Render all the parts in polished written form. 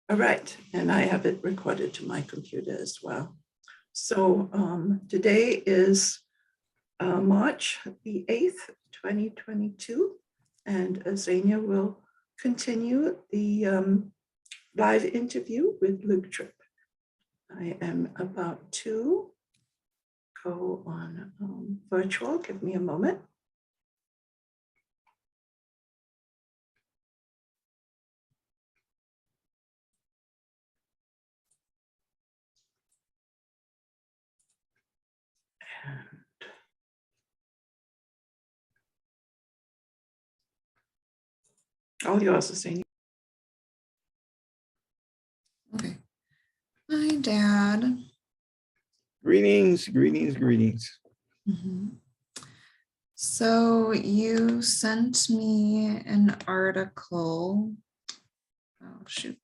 All right, and I have it recorded to my computer as well. So today is March the 8th, 2022, and Azania will continue the live interview with Luke Tripp. I am about to go on virtual. Give me a moment. All yours, Azania. Okay. Hi, Dad. Greetings, greetings, greetings. So you sent me an article. Oh, shoot.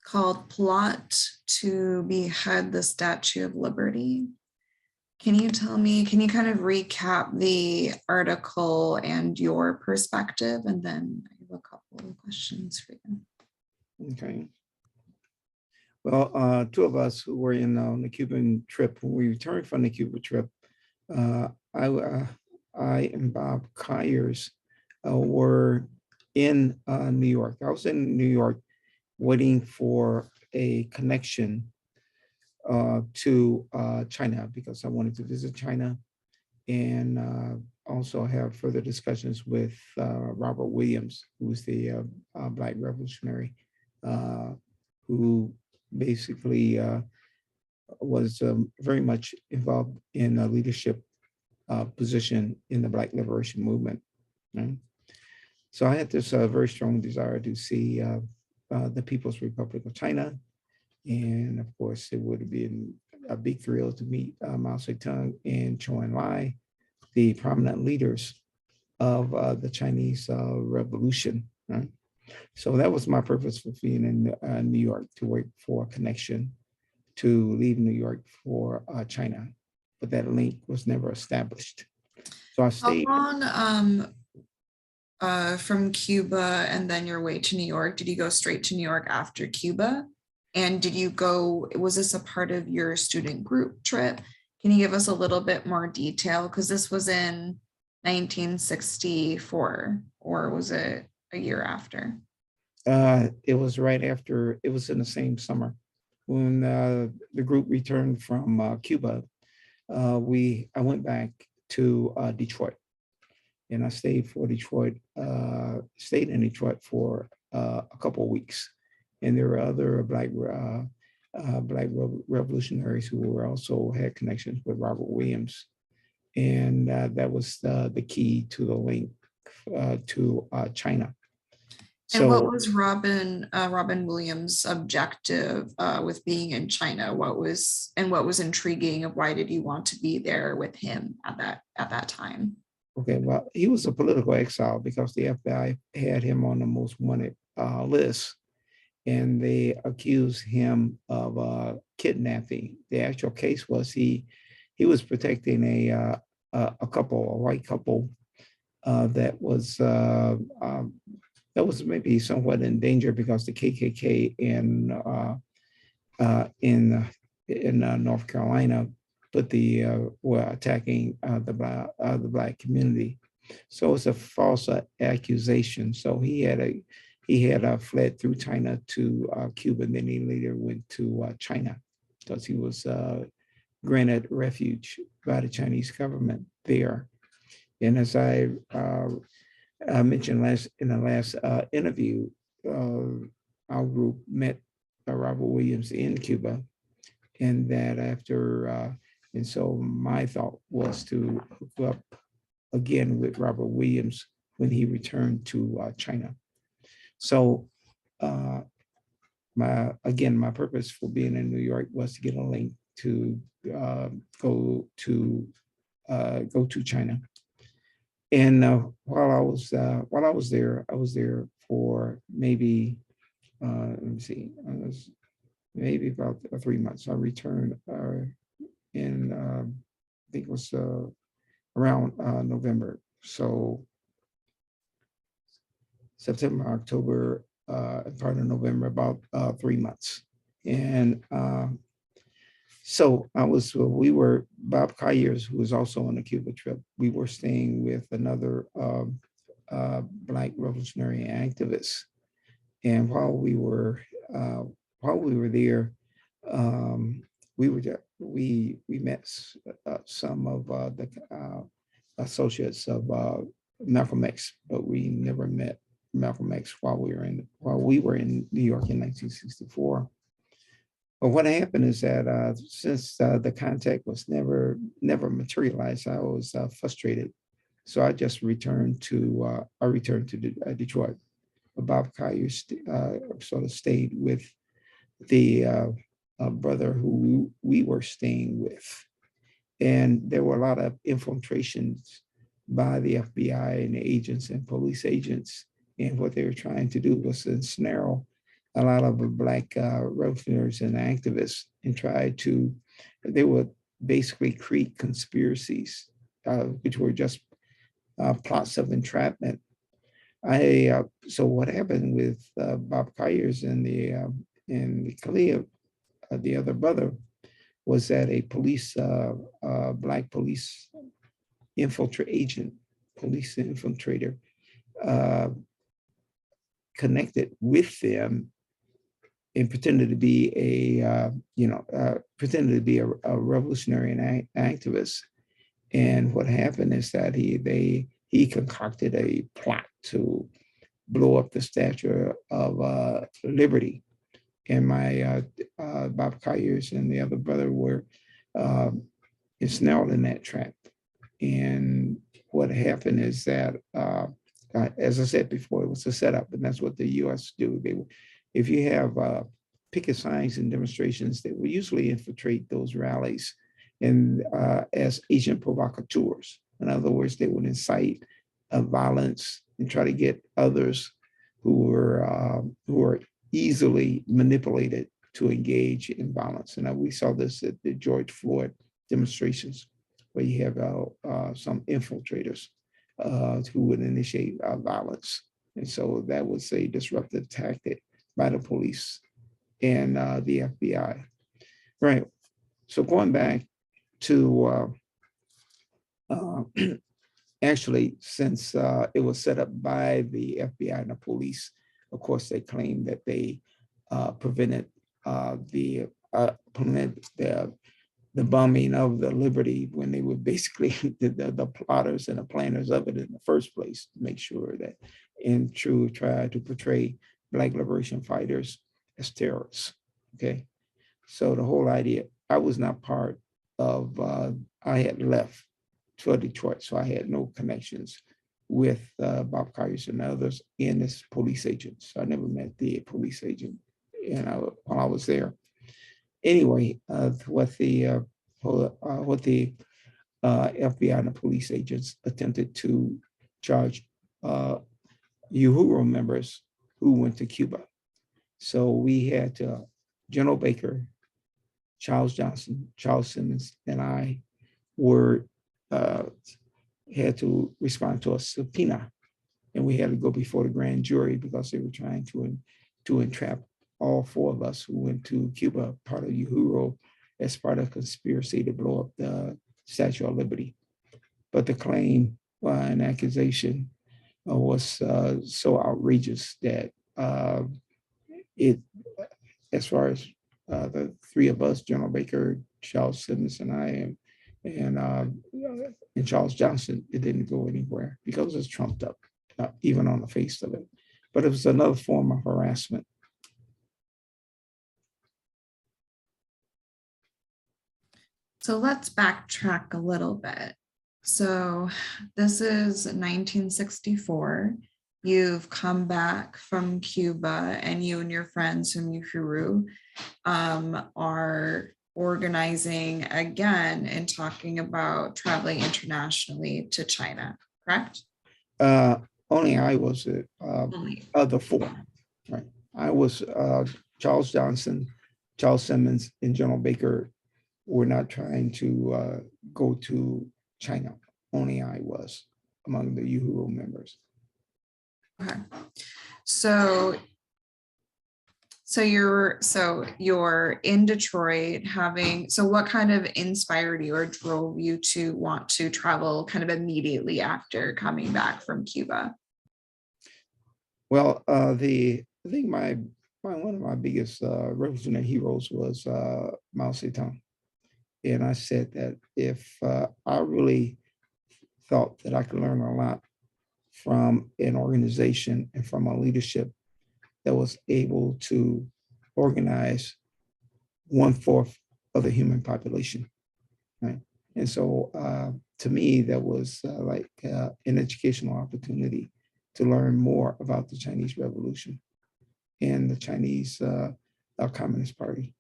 Called Plot to Behead the Statue of Liberty. Can you kind of recap the article and your perspective? And then I have a couple of questions for you. Okay. Well, two of us who were in on the Cuban trip, when we returned from the Cuba trip, I and Bob Kyers were in New York. I was in New York waiting for a connection to China because I wanted to visit China and also have further discussions with Robert Williams, who was the Black revolutionary, who basically was very much involved in a leadership position in the Black liberation movement. Right? So I had this very strong desire to see the People's Republic of China. And of course, it would have been a big thrill to meet Mao Zedong and Zhou Enlai, the prominent leaders of the Chinese Revolution. Right? So that was my purpose for being in New York, to wait for a connection to leave New York for China. But that link was never established. So I stayed. How long from Cuba and then your way to New York? Did you go straight to New York after Cuba? And did you go, was this a part of your student group trip? Can you give us a little bit more detail? Because this was in 1964, or was it a year after? It was right after, it was in the same summer when the group returned from Cuba. I went back to Detroit, and I stayed in Detroit for a couple of weeks. And there were other Black revolutionaries who were also had connections with Robert Williams. And that was the key to the link to China. And what was Robin Williams' objective with being in China? What was intriguing? Why did you want to be there with him at that time? Okay, well, he was a political exile because the FBI had him on the most wanted list, and they accused him of kidnapping. The actual case was he was protecting a white couple that was maybe somewhat in danger because the KKK in North Carolina were attacking the Black community. So it's a false accusation. So he had fled through China to Cuba, and then he later went to China because he was granted refuge by the Chinese government there. And as I mentioned in the last interview, our group met Robert Williams in Cuba, and that and so my thought was to hook up again with Robert Williams when he returned to China. So my purpose for being in New York was to get a link to go to China. And while I was there for maybe maybe about 3 months. I returned in I think it was around November. So September, October, and part of November, about 3 months. And so we were, Bob Kyers, who was also on the Cuba trip, we were staying with another Black revolutionary activist. And while we were there, we met some of the associates of Malcolm X, but we never met Malcolm X while we were in New York in 1964. But what happened is that since the contact was never materialized, I was frustrated. So I just returned to Detroit. Bob Collier sort of stayed with the brother who we were staying with. And there were a lot of infiltrations by the FBI and the agents and police agents. And what they were trying to do was ensnare a lot of Black revolutionaries and activists and they would basically create conspiracies, which were just plots of entrapment. So what happened with Bob Kyers and the Khalil, the other brother, was that a Black police police infiltrator, connected with them and pretended to be a revolutionary and activist. And what happened is that he concocted a plot to blow up the Statue of Liberty. And my Bob Kyers and the other brother were ensnared in that trap. And what happened is that, as I said before, it was a setup, and that's what the U.S. do. If you have picket signs and demonstrations, they will usually infiltrate those rallies and as agent provocateurs. In other words, they would incite violence and try to get others who are easily manipulated to engage in violence. And we saw this at the George Floyd demonstrations, where you have some infiltrators who would initiate violence. And so that was a disruptive tactic by the police and the FBI. Right. So going back to actually, since it was set up by the FBI and the police, of course, they claimed that they prevented the bombing of the Liberty, when they were basically the plotters and the planners of it in the first place, to make sure that in true try to portray Black liberation fighters as terrorists. Okay, so the whole idea, I was not part of, I had left for Detroit, so I had no connections with Bob Kyers and others in this police agent. So I never met the police agent, while I was there. Anyway, what the FBI and the police agents attempted to charge UHURU members who went to Cuba. So we had General Baker, Charles Johnson, Charles Simmons, and I were had to respond to a subpoena, and we had to go before the grand jury because they were trying to entrap all four of us who went to Cuba, part of UHURU, as part of a conspiracy to blow up the Statue of Liberty. But the claim and accusation was so outrageous that it, as far as the three of us, General Baker, Charles Simmons, and I, and Charles Johnson, it didn't go anywhere because it was trumped up, even on the face of it. But it was another form of harassment. So let's backtrack a little bit. So this is 1964. You've come back from Cuba, and you and your friends from UHURU are organizing again and talking about traveling internationally to China, correct? Only I was of the four, right? I was Charles Johnson, Charles Simmons, and General Baker were not trying to go to China. Only I was among the UHURU members. Okay. So you're in Detroit so what kind of inspired you or drove you to want to travel kind of immediately after coming back from Cuba? Well, I think one of my biggest revolutionary heroes was Mao Zedong. And I said that if I really thought that I could learn a lot from an organization and from a leadership that was able to organize 1/4 of the human population, right? And so to me, that was like an educational opportunity to learn more about the Chinese Revolution and the Chinese Communist Party.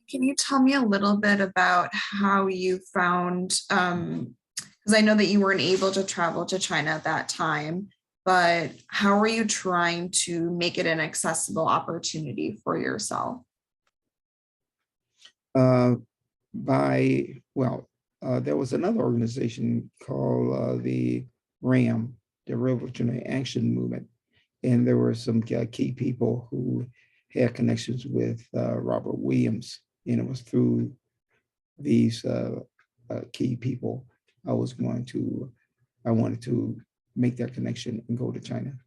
Can you tell me a little bit about how you found, because I know that you weren't able to travel to China at that time, but how are you trying to make it an accessible opportunity for yourself? Uh, there was another organization called the RAM, the Revolutionary Action Movement, and there were some key people who had connections with Robert Williams, and it was through these key people I wanted to make that connection and go to China.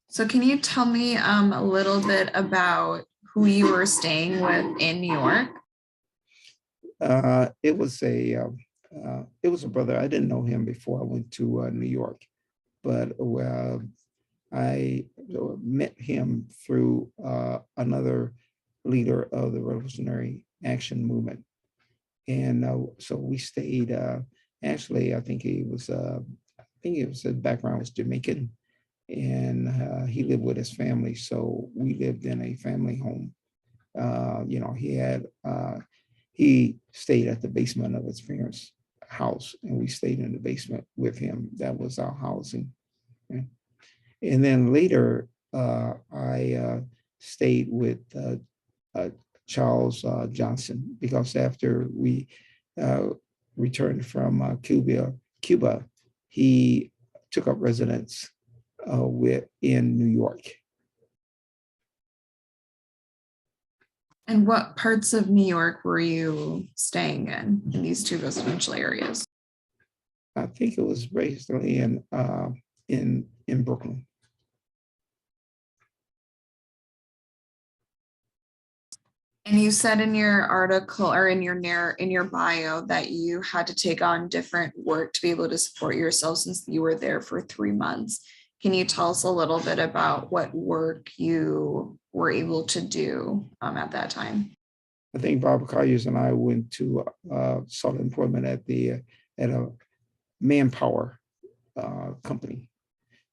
So can you tell me a little bit about who you were staying with in New York? It was a brother. I didn't know him before I went to New York, but I met him through another leader of the Revolutionary Action Movement, and so we stayed. Actually, I think his background was Jamaican, and he lived with his family. So we lived in a family home. He stayed at the basement of his parents' house, and we stayed in the basement with him. That was our housing. Okay? And then later, I stayed with Charles Johnson, because after we returned from Cuba, he took up residence in New York. And what parts of New York were you staying in these two residential areas? I think it was basically in Brooklyn. And you said in your article or in your bio that you had to take on different work to be able to support yourself since you were there for 3 months. Can you tell us a little bit about what work you were able to do at that time? I think Bob Colliers and I went to sought employment at a manpower company.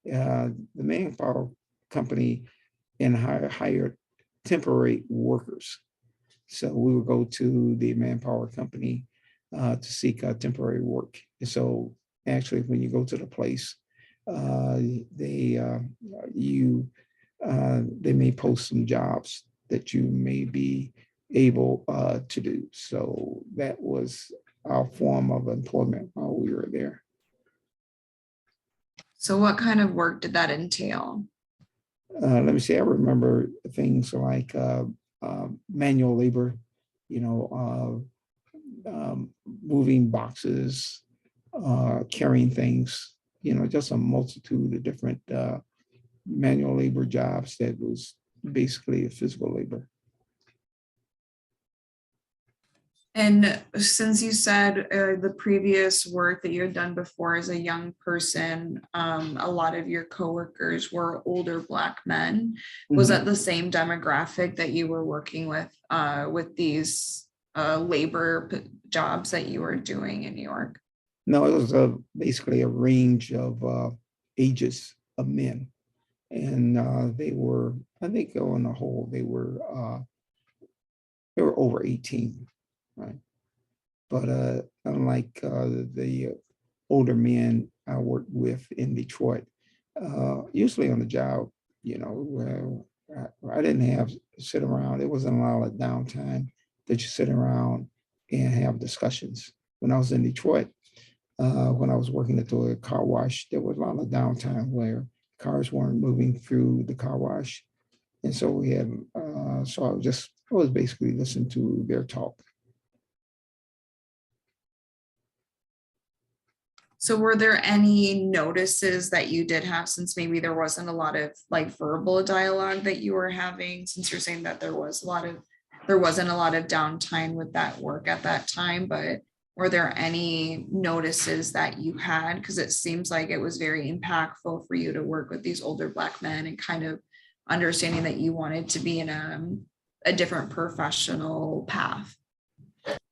The manpower company hired temporary workers. So we would go to the manpower company to seek temporary work. And so actually, when you go to the place, they may post some jobs that you may be able to do. So that was our form of employment while we were there. So what kind of work did that entail? Let me see, I remember things like manual labor, moving boxes, carrying things, just a multitude of different manual labor jobs that was basically physical labor. And since you said the previous work that you had done before as a young person, a lot of your coworkers were older Black men. Was that the same demographic that you were working with these labor jobs that you were doing in New York? No, it was basically a range of ages of men. And they were, I think on the whole, they were over 18. Right. But unlike the older men I worked with in Detroit, usually on the job, I didn't have sit around. It wasn't a lot of downtime that you sit around and have discussions. When I was in Detroit, when I was working at the car wash, there was a lot of downtime where cars weren't moving through the car wash. And so we had, so I was basically listening to their talk. So were there any notices that you did have, since maybe there wasn't a lot of like verbal dialogue that you were having, since you're saying that there wasn't a lot of downtime with that work at that time, but were there any notices that you had? Because it seems like it was very impactful for you to work with these older Black men and kind of understanding that you wanted to be in a different professional path.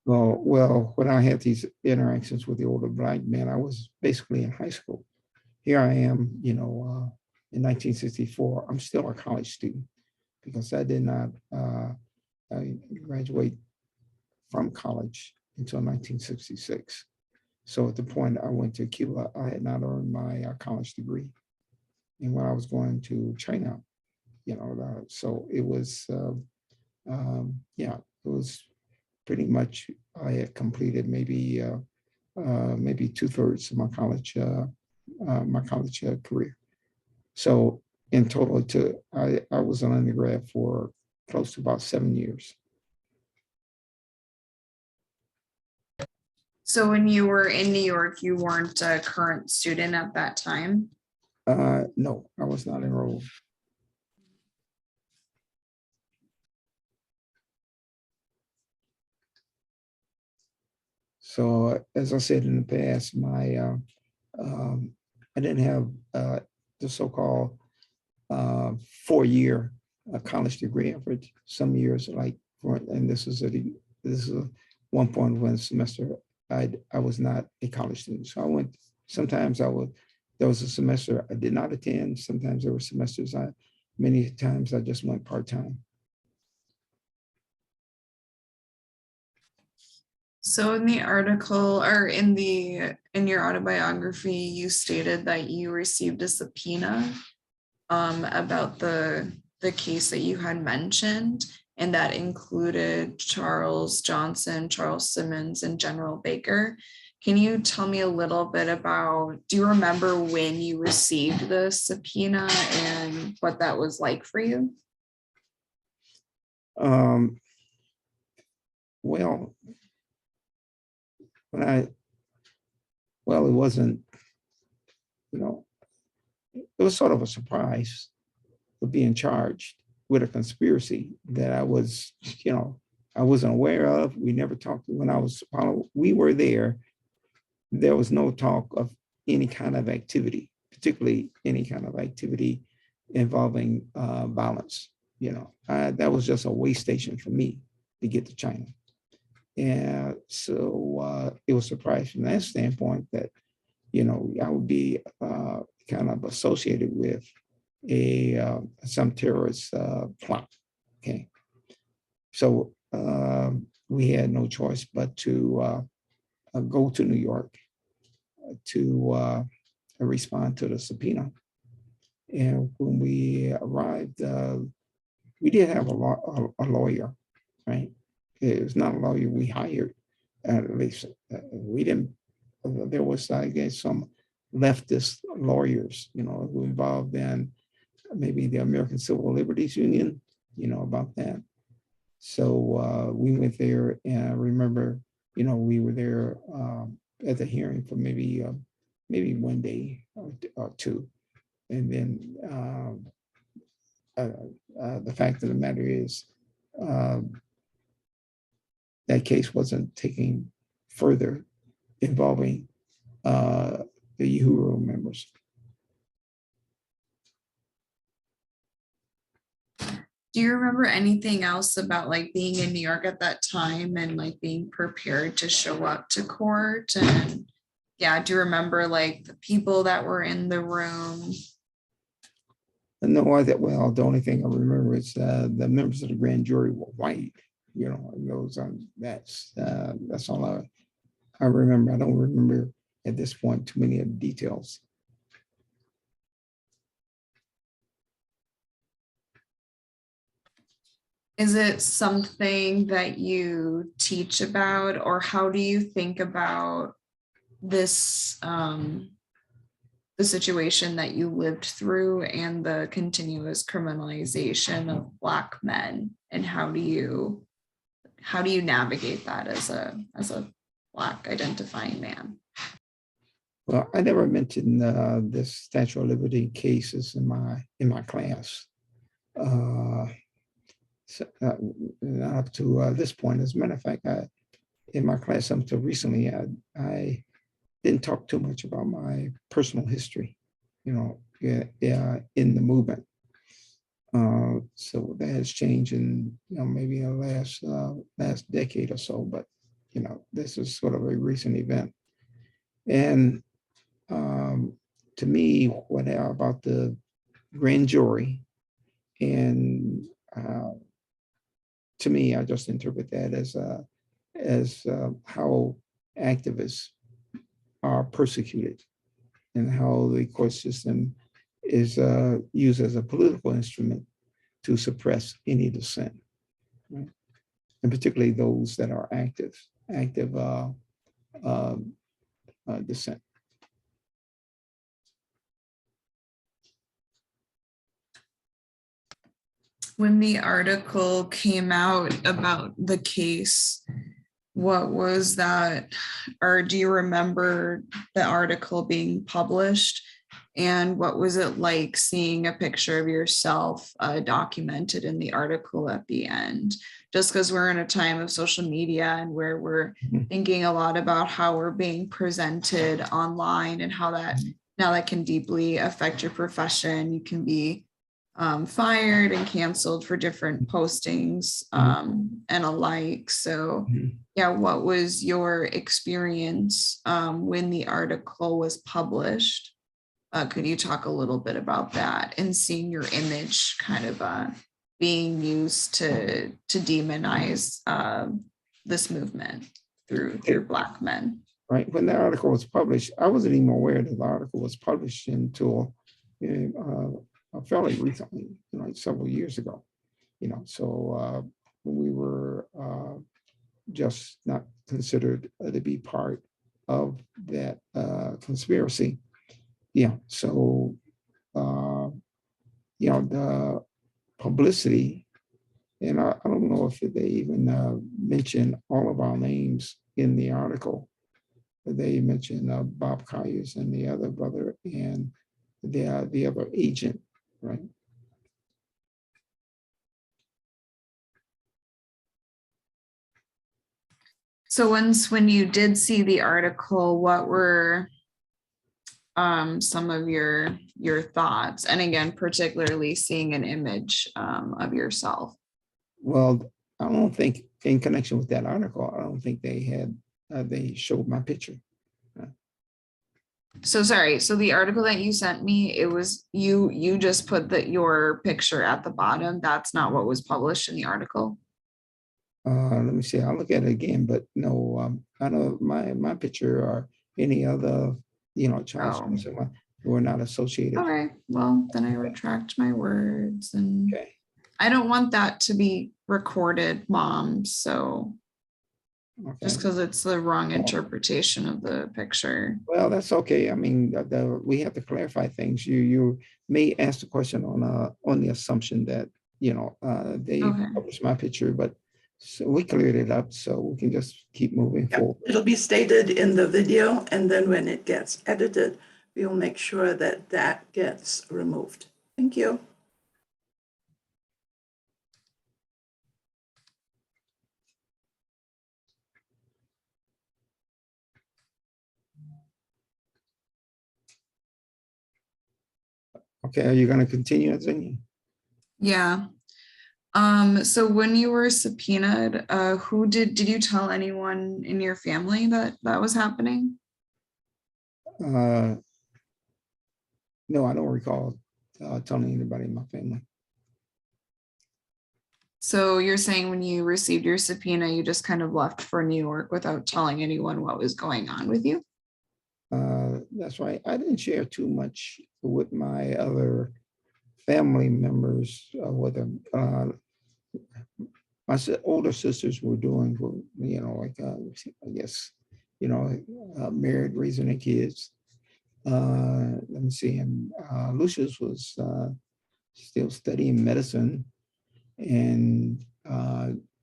Well, when I had these interactions with the older Black men, I was basically in high school. Here I am, in 1964, I'm still a college student because I did not graduate from college until 1966. So at the point I went to Cuba, I had not earned my college degree. And when I was going to China, so it was, it was pretty much, I had completed maybe 2/3 of my college career. So in total, I was an undergrad for close to about 7 years. So when you were in New York, you weren't a current student at that time? No, I was not enrolled. So as I said in the past, I didn't have the so-called 4-year college degree. For some years, and this is one point when semester I was not a college student. So I went. Sometimes there was a semester I did not attend. Sometimes there were semesters many times I just went part-time. So in the article, or in your autobiography, you stated that you received a subpoena about the case that you had mentioned, and that included Charles Johnson, Charles Simmons, and General Baker. Can you tell me a little bit do you remember when you received the subpoena and what that was like for you? Well, it wasn't, it was sort of a surprise of being charged with a conspiracy that I wasn't aware of. We never talked we were there. There was no talk of any kind of activity, particularly any kind of activity involving violence. That was just a way station for me to get to China. And so it was surprising from that standpoint that, I would be kind of associated with some terrorist plot. Okay. So we had no choice but to go to New York to respond to the subpoena. And when we arrived, we did have a lawyer, right? It was not a lawyer we hired. At least we didn't. There was, I guess, some leftist lawyers, who involved in maybe the American Civil Liberties Union, about that. So we went there, and I remember, we were there at the hearing for maybe 1 day or two, and then the fact of the matter is that case wasn't taking further involving the UHURU members. Do you remember anything else about being in New York at that time and being prepared to show up to court? And yeah, do you remember the people that were in the room? No, the only thing I remember is the members of the grand jury were white. That's all I remember. I don't remember at this point too many of the details. Is it something that you teach about, or how do you think about this, the situation that you lived through and the continuous criminalization of Black men, and how do you navigate that as a Black identifying man? Well, I never mentioned this Statue of Liberty cases in my class. Not up to this point. As a matter of fact, in my class up until recently, I didn't talk too much about my personal history, in the movement. So that has changed in maybe in the last decade or so. But this is sort of a recent event. And to me, what about the grand jury? And to me, I just interpret that as how activists are persecuted and how the court system is used as a political instrument to suppress any dissent, right? And particularly those that are active dissent. When the article came out about the case, what was that, or do you remember the article being published? And what was it like seeing a picture of yourself documented in the article at the end? Just because we're in a time of social media and where we're thinking a lot about how we're being presented online and how that now that can deeply affect your profession. You can be fired and canceled for different postings and alike. So yeah, what was your experience when the article was published? Could you talk a little bit about that and seeing your image kind of being used to demonize this movement through Black men? Right. When the article was published, I wasn't even aware that the article was published until fairly recently, several years ago. So we were just not considered to be part of that conspiracy. Yeah. So the publicity, and I don't know if they even mentioned all of our names in the article. They mentioned Bob Conyers and the other brother and the other agent, right? So when you did see the article, what were some of your thoughts? And again, particularly seeing an image of yourself. Well, I don't think in connection with that article, I don't think they had they showed my picture. So sorry. So the article that you sent me, it was you just put your picture at the bottom. That's not what was published in the article. Let me see. I'll look at it again, but no, I know my picture or any other, child were not associated. All right. Well, then I retract my words, and Okay. I don't want that to be recorded, Mom. So just because it's the wrong interpretation of the picture. Well, that's okay. I mean, we have to clarify things. You may ask the question on the assumption that they published my picture, but so we cleared it up, so we can just keep moving forward. It'll be stated in the video, and then when it gets edited, we'll make sure that that gets removed. Thank you. Okay, are you going to continue, Azania? Yeah. So when you were subpoenaed, who did you tell anyone in your family that was happening? No, I don't recall telling anybody in my family. So you're saying when you received your subpoena, you just kind of left for New York without telling anyone what was going on with you? That's right. I didn't share too much with my other family members, whether my older sisters were doing, like, I guess, married, raising their kids. Let me see, and Lucius was still studying medicine, and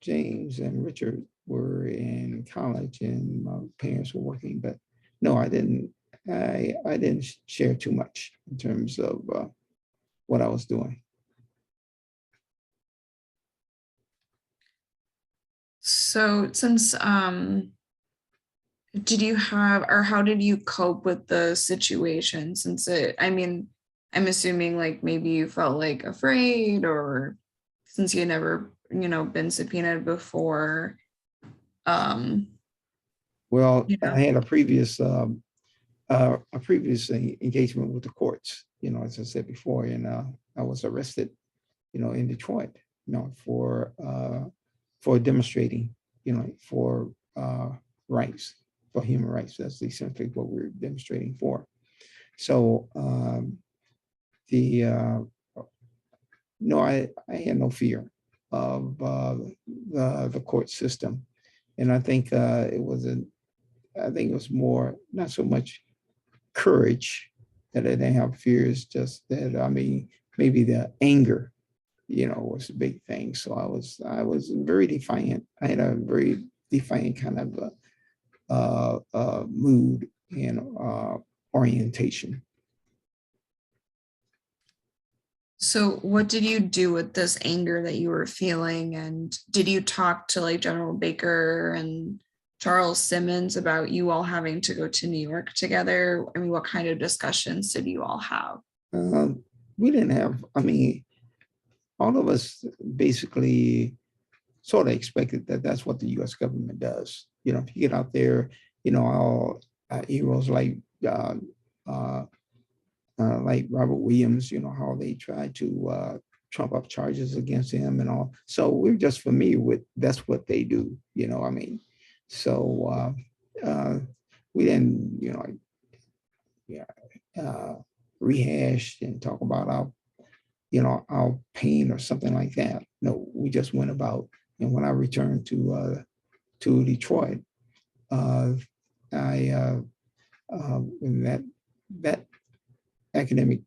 James and Richard were in college, and my parents were working. But no, I didn't. I didn't share too much in terms of what I was doing. So since did you have, or how did you cope with the situation? Since I mean, I'm assuming like maybe you felt like afraid, or since you had never, been subpoenaed before. Um, Well, you I know, had a previous engagement with the courts, as I said before, and I was arrested, in Detroit, for demonstrating, for rights, for human rights. That's essentially what we're demonstrating for. So no, I had no fear of the court system, and I think it was more, not so much courage that I didn't have fears, just that, I mean, maybe the anger, was a big thing. So I was very defiant. I had a very defiant kind of mood and orientation. so what did you do with this anger that you were feeling? And did you talk to like General Baker and Charles Simmons about you all having to go to New York together? I mean, what kind of discussions did you all have? We didn't have, I mean, all of us basically sort of expected that that's what the U.S. government does. If you get out there, all heroes like Robert Williams, how they tried to trump up charges against him and all. So we're just familiar with that's what they do. I mean, so we didn't, rehash and talk about our pain or something like that. No, we just went about. And when I returned to Detroit, I in that academic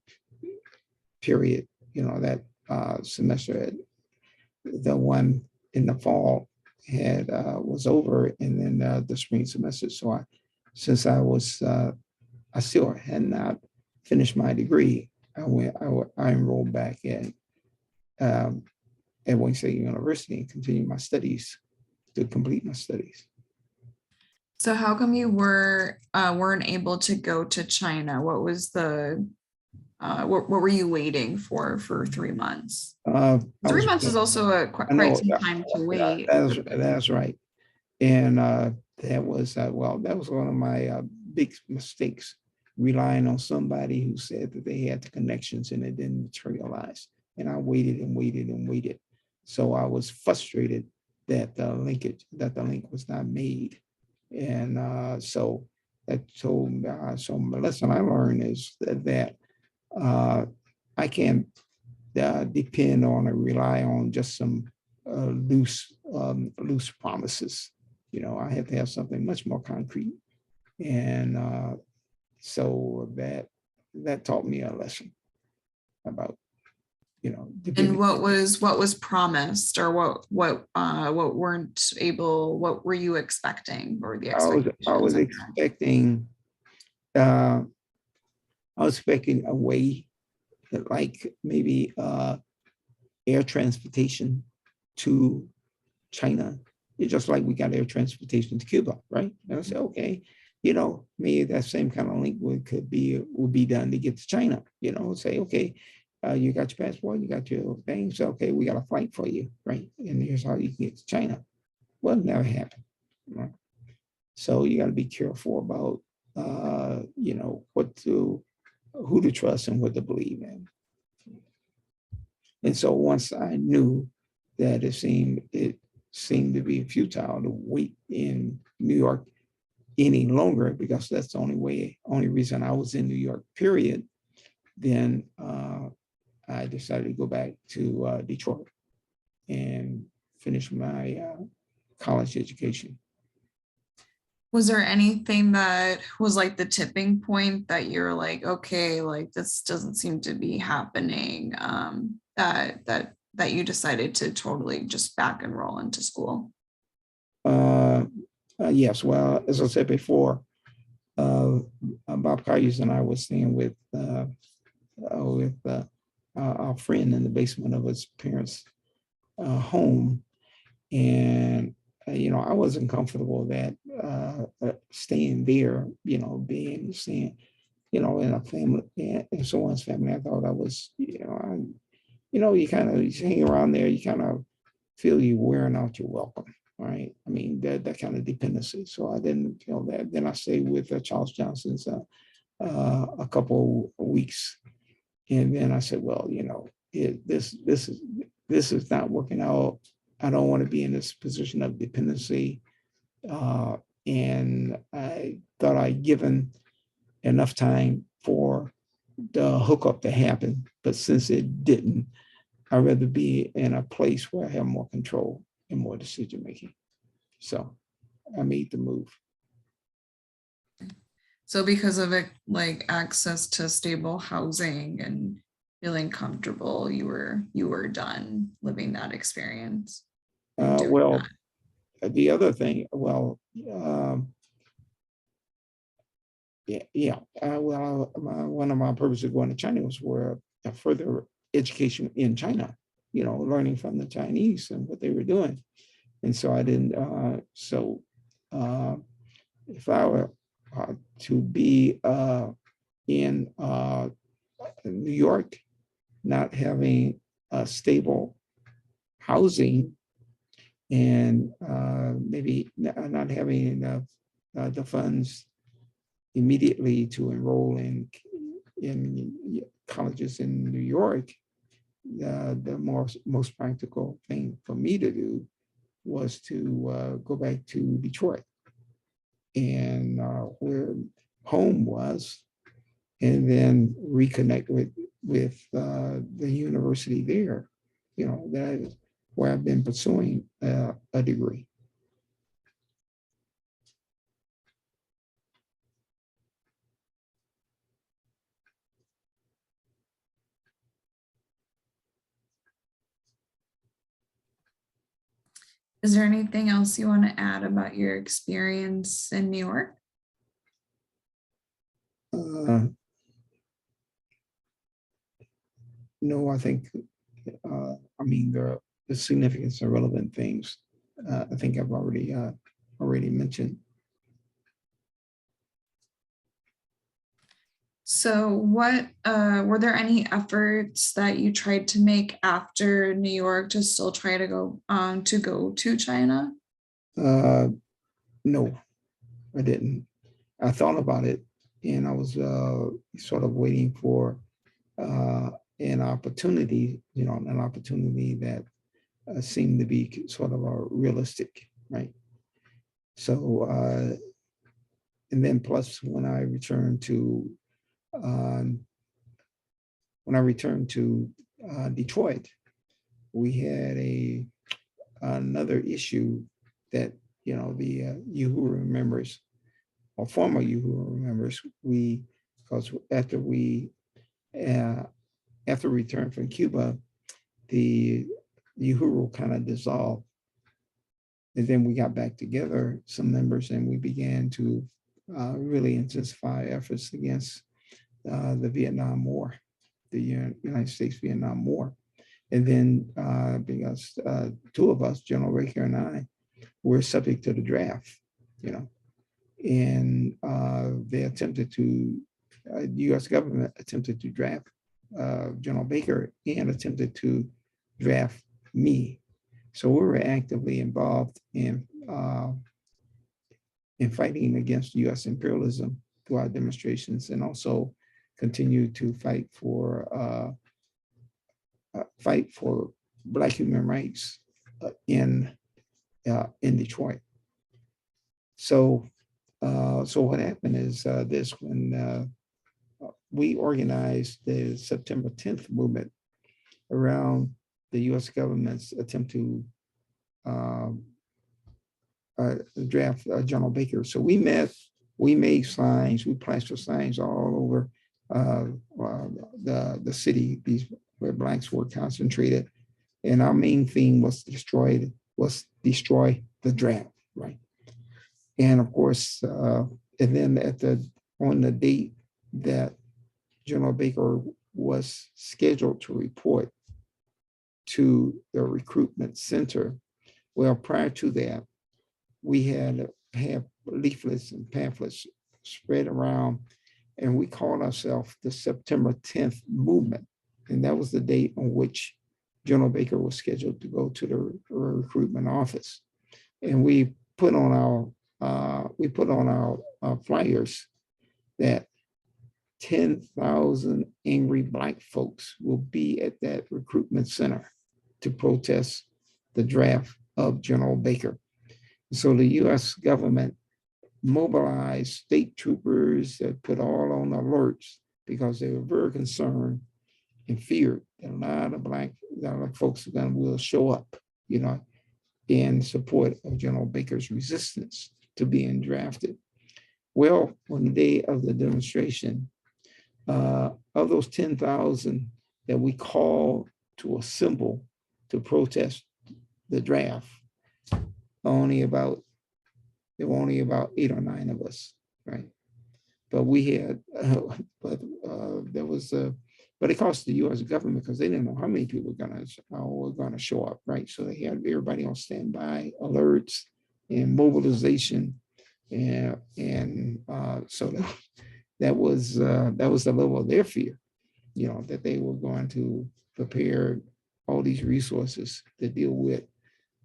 period, that semester, the one in the fall had was over, and then the spring semester. So since I still had not finished my degree, I enrolled back at Wayne State University and continued my studies to complete my studies. So how come you weren't able to go to China? What was the what were you waiting for 3 months? 3 months is also quite some time to wait. That's right. And that was one of my big mistakes, relying on somebody who said that they had the connections and it didn't materialize. And I waited and waited and waited. So I was frustrated that the link was not made. And so my lesson I learned is that I can't depend on or rely on just some loose promises. I have to have something much more concrete. And so that taught me a lesson about, and what was promised, or what were you expecting, or the expectations? I was expecting a way that, like, maybe air transportation to China. It's just like we got air transportation to Cuba, right? And I said, okay, maybe that same kind of link would be done to get to China. Say, okay, you got your passport, you got your things. So, okay, we got a flight for you, right? And here's how you can get to China. Well, it never happened. Right? So you got to be careful about, who to trust and what to believe in. And so once I knew that it seemed to be futile to wait in New York any longer, because that's the only reason I was in New York, period, then I decided to go back to Detroit. and finish my college education. Was there anything that was like the tipping point that you're like, okay, like this doesn't seem to be happening, that you decided to totally just back enroll into school? Yes, well, as I said before, Bob Cayers and I was staying with our friend in the basement of his parents' home, and I wasn't comfortable that staying there, staying, in a family, in someone's family. I thought I was, you kind of hang around there, you kind of feel you wearing out your welcome, right? I mean, that kind of dependency. So I didn't feel that. Then I stayed with Charles Johnson's a couple of weeks, and then I said, well, this is not working out. I don't want to be in this position of dependency. And I thought I'd given enough time for the hookup to happen. But since it didn't, I'd rather be in a place where I have more control and more decision making. So I made the move. So because of it, like access to stable housing and feeling comfortable, you were done living that experience. Well, the other thing, one of my purposes of going to China was for a further education in China, learning from the Chinese and what they were doing. And so I didn't, if I were to be in New York, not having stable housing, and maybe not having enough the funds immediately to enroll in colleges in New York, the most practical thing for me to do was to go back to Detroit, and where home was, and then reconnect with the university there. That is where I've been pursuing a degree. Is there anything else you want to add about your experience in New York? No, I think, the significance and relevant things, I think I've already mentioned. So what were there any efforts that you tried to make after New York to still try to go to China? No, I didn't. I thought about it, and I was sort of waiting for an opportunity, that seemed to be sort of realistic, right? So, and then plus when I returned to Detroit, we had another issue that the UHURU members, or former UHURU members, because after we returned from Cuba, the UHURU kind of dissolved. And then we got back together, some members, and we began to really intensify efforts against the Vietnam War, the United States-Vietnam War. And then because two of us, General Raker and I, were subject to the draft, and they attempted to, the US government attempted to draft General Baker and attempted to draft me. So we were actively involved in fighting against US imperialism through our demonstrations, and also continued to fight for Black human rights in Detroit. So what happened is this: when we organized the September 10th movement around the U.S. government's attempt to draft General Baker. So we met, we made signs, we plastered signs all over the city, these where blacks were concentrated. And our main theme was destroy the draft, right? And of course, and then on the date that General Baker was scheduled to report to the recruitment center, well, prior to that, we had leaflets and pamphlets spread around, and we called ourselves the September 10th movement. And that was the date on which General Baker was scheduled to go to the recruitment office. And we put on our flyers that 10,000 angry black folks will be at that recruitment center to protest the draft of General Baker. So the US government mobilized state troopers that put all on alerts because they were very concerned and feared that a lot of black folks will show up, in support of General Baker's resistance to being drafted. Well, on the day of the demonstration, of those 10,000 that we called to assemble to protest the draft, there were only about 8 or 9 of us, right? But we had, but it cost the U.S. government because they didn't know how many people were gonna show up, right? So they had everybody on standby, alerts, and mobilization, and so that was the level of their fear, that they were going to prepare all these resources to deal with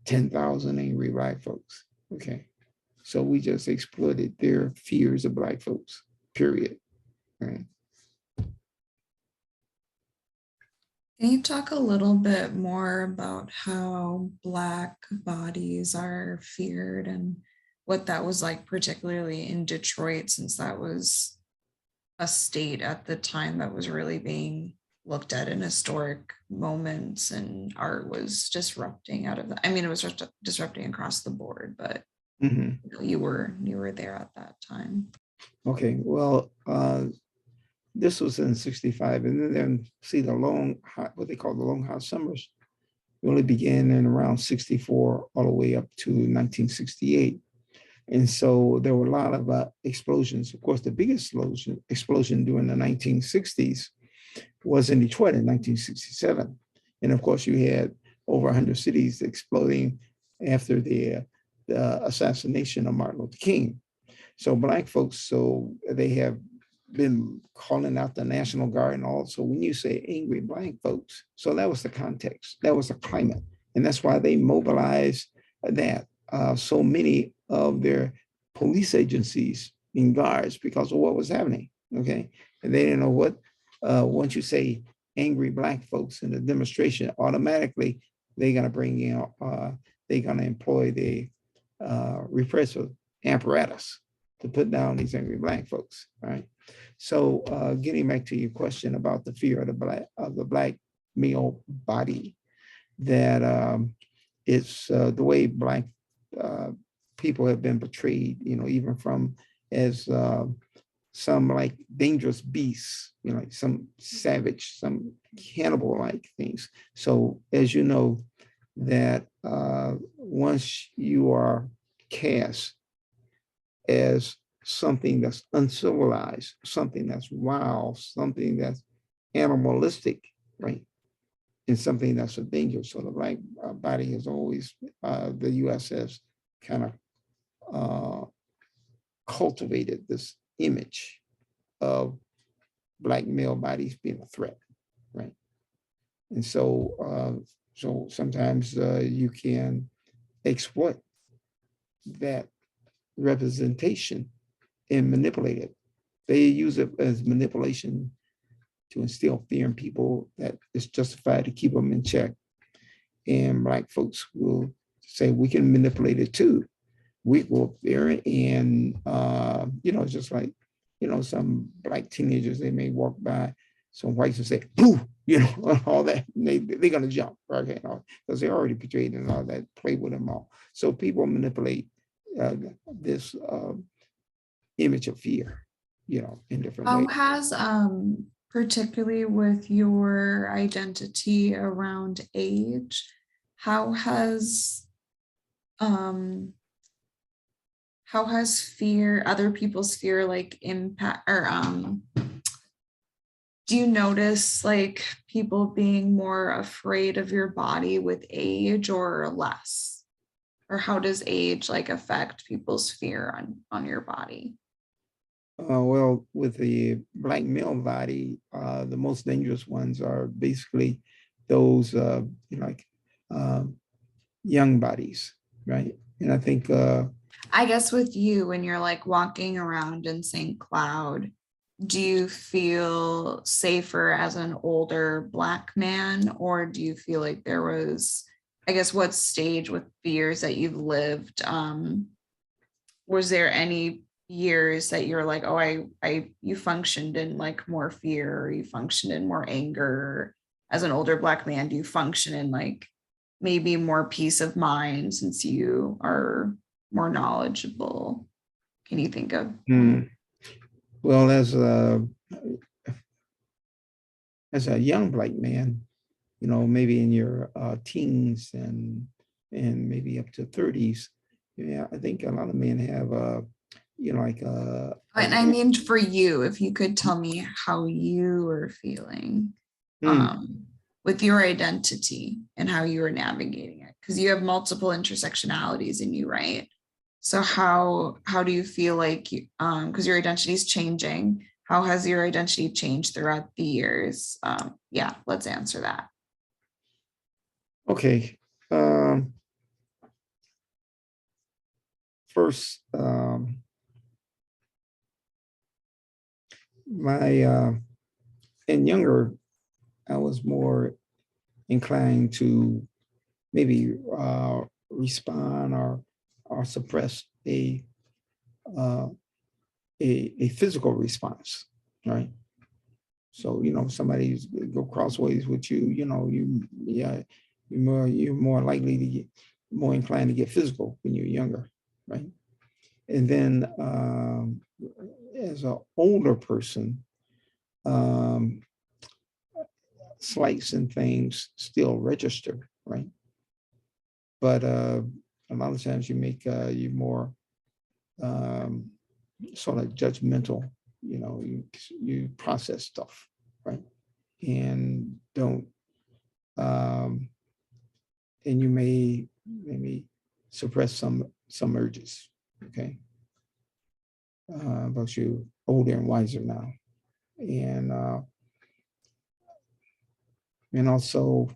10,000 angry black folks. Okay, so we just exploited their fears of black folks. Period. Right. Can you talk a little bit more about how Black bodies are feared and what that was like, particularly in Detroit, since that was a state at the time that was really being looked at in historic moments, and art was disrupting out of that. I mean, it was disrupting across the board, but you were there at that time. Okay, well, this was in '65, and then see the what they call the long hot summers really began in around '64 all the way up to 1968. And so there were a lot of explosions. Of course, the biggest explosion during the 1960s was in Detroit in 1967. And of course, you had over 100 cities exploding after the assassination of Martin Luther King. So black folks, they have been calling out the National Guard and all. So when you say angry black folks, so that was the context, that was the climate. And that's why they mobilized that. So many of their police agencies and guards because of what was happening, okay? And they didn't know what, once you say angry black folks in a demonstration, automatically they're gonna bring in, they're gonna employ the repressive apparatus to put down these angry black folks, right? So getting back to your question about the fear of the black male body, that it's the way black people have been portrayed, even from as some like dangerous beasts, like some savage, some cannibal-like things. So as you know, that once you are cast as something that's uncivilized, something that's wild, something that's animalistic, right? And something that's a danger. So the black body has always, the US has kind of cultivated this image of black male bodies being a threat, right? And so, so sometimes you can exploit that representation and manipulate it. They use it as manipulation to instill fear in people that is justified to keep them in check. And black folks will say, we can manipulate it too. We go up there and, just like, some black teenagers, they may walk by some whites will say, "Ooh," you know, all that. They're gonna jump, right? You know, because they're already portrayed and all that. Play with them all. So people manipulate this image of fear, you know, in different How ways. has particularly with your identity around age, how has fear, other people's fear, like impact, or do you notice like people being more afraid of your body with age or less? Or how does age like affect people's fear on your body? Well, with the black male body, the most dangerous ones are basically those, you know, like young bodies, right? And I think I guess with you, when you're like walking around in St. Cloud, do you feel safer as an older Black man, or do you feel like there was, I guess, what stage with fears that you've lived? Was there any years that you're like, oh, you functioned in like more fear, or you functioned in more anger? As an older Black man, do you function in like maybe more peace of mind since you are more knowledgeable? Can you think of? well, as a young Black man, you know, maybe in your teens and maybe up to 30s, yeah, I think a lot of men have you know, like And I mean, for you, if you could tell me how you were feeling with your identity and how you were navigating it, because you have multiple intersectionalities in you, right? So how do you feel like you, because your identity is changing, how has your identity changed throughout the years? Yeah, let's answer that. okay. First, my and younger, I was more inclined to maybe respond or suppress a physical response, right? So, you know, somebody go crossways with you, you know, you're more likely to get more inclined to get physical when you're younger, right? And then as an older person, slights and things still register, right? But a lot of times you make you more sort of judgmental, you know, you process stuff, right? And don't, and you may maybe suppress some urges, okay? But you're older and wiser now. And also,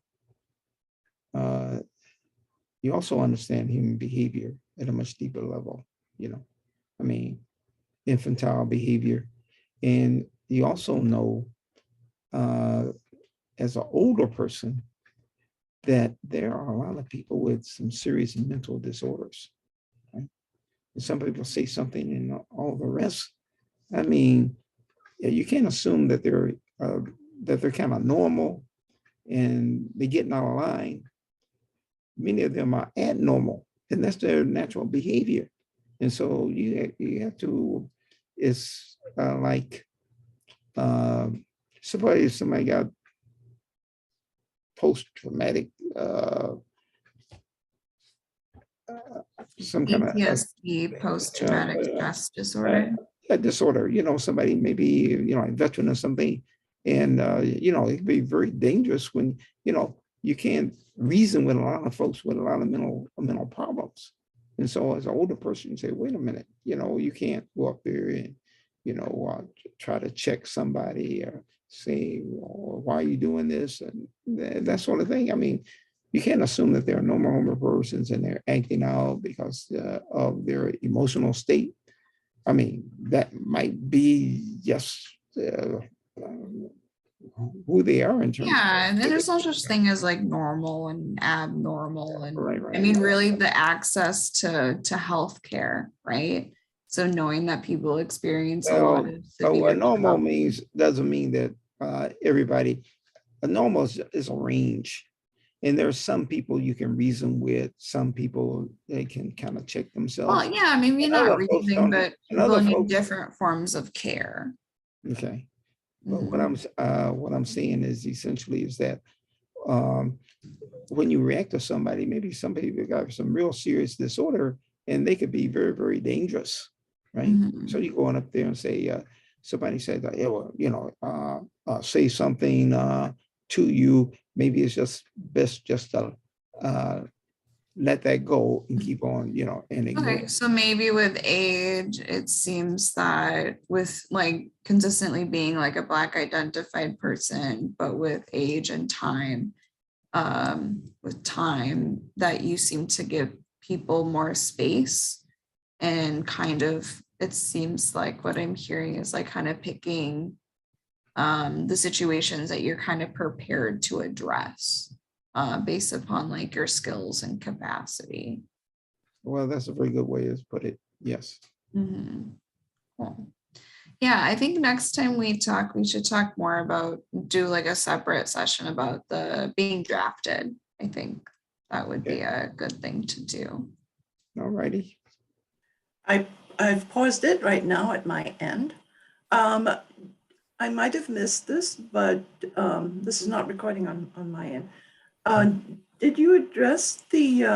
you also understand human behavior at a much deeper level, you know, I mean, infantile behavior. And you also know, as an older person, that there are a lot of people with some serious mental disorders, right? And some people say something and all the rest. I mean, you can't assume that they're kind of normal and they're getting out of line. Many of them are abnormal, and that's their natural behavior. And so you have to, it's like somebody got post-traumatic, some kind of PTSD, post-traumatic stress disorder. a disorder, you know, somebody maybe, you know, a veteran or something. And, you know, it can be very dangerous when, you know, you can't reason with a lot of folks with a lot of mental problems. And so as an older person, you say, wait a minute, you know, you can't go up there and, you know, try to check somebody or say, well, why are you doing this? And that sort of thing. I mean, you can't assume that they're normal persons and they're acting out because of their emotional state. I mean, that might be just who they are in terms. Yeah, and then there's no such thing as like normal and abnormal, and Right. I mean, really, the access to healthcare, right? So knowing that people experience a lot of So severe what normal trauma. means doesn't mean that everybody, a normal is a range. And there's some people you can reason with, some people, they can kind of check themselves. Well, yeah, maybe And not other folks reasoning, don't- but and other people need folks- different forms of care. Okay. But Mhm. what I'm saying is essentially is that when you react to somebody, maybe somebody that got some real serious disorder, and they could be very, very dangerous, right? So Mhm. you go on up there and say, somebody said, yeah, well, say something to you. Maybe it's just best just to let that go and keep on, and ignore. Okay, so maybe with age, it seems that with like consistently being like a Black identified person, but with age and time, that you seem to give people more space, and kind of, it seems like what I'm hearing is like kind of picking the situations that you're kind of prepared to address based upon like your skills and capacity. Well, that's a very good way to put it. Yes. Mhm. Cool. Yeah, I think next time we talk, we should talk more about, do like a separate session about the being drafted. I think that would be a good thing to do. All righty. I've paused it right now at my end. I might have missed this, but this is not recording on my end. Did you address the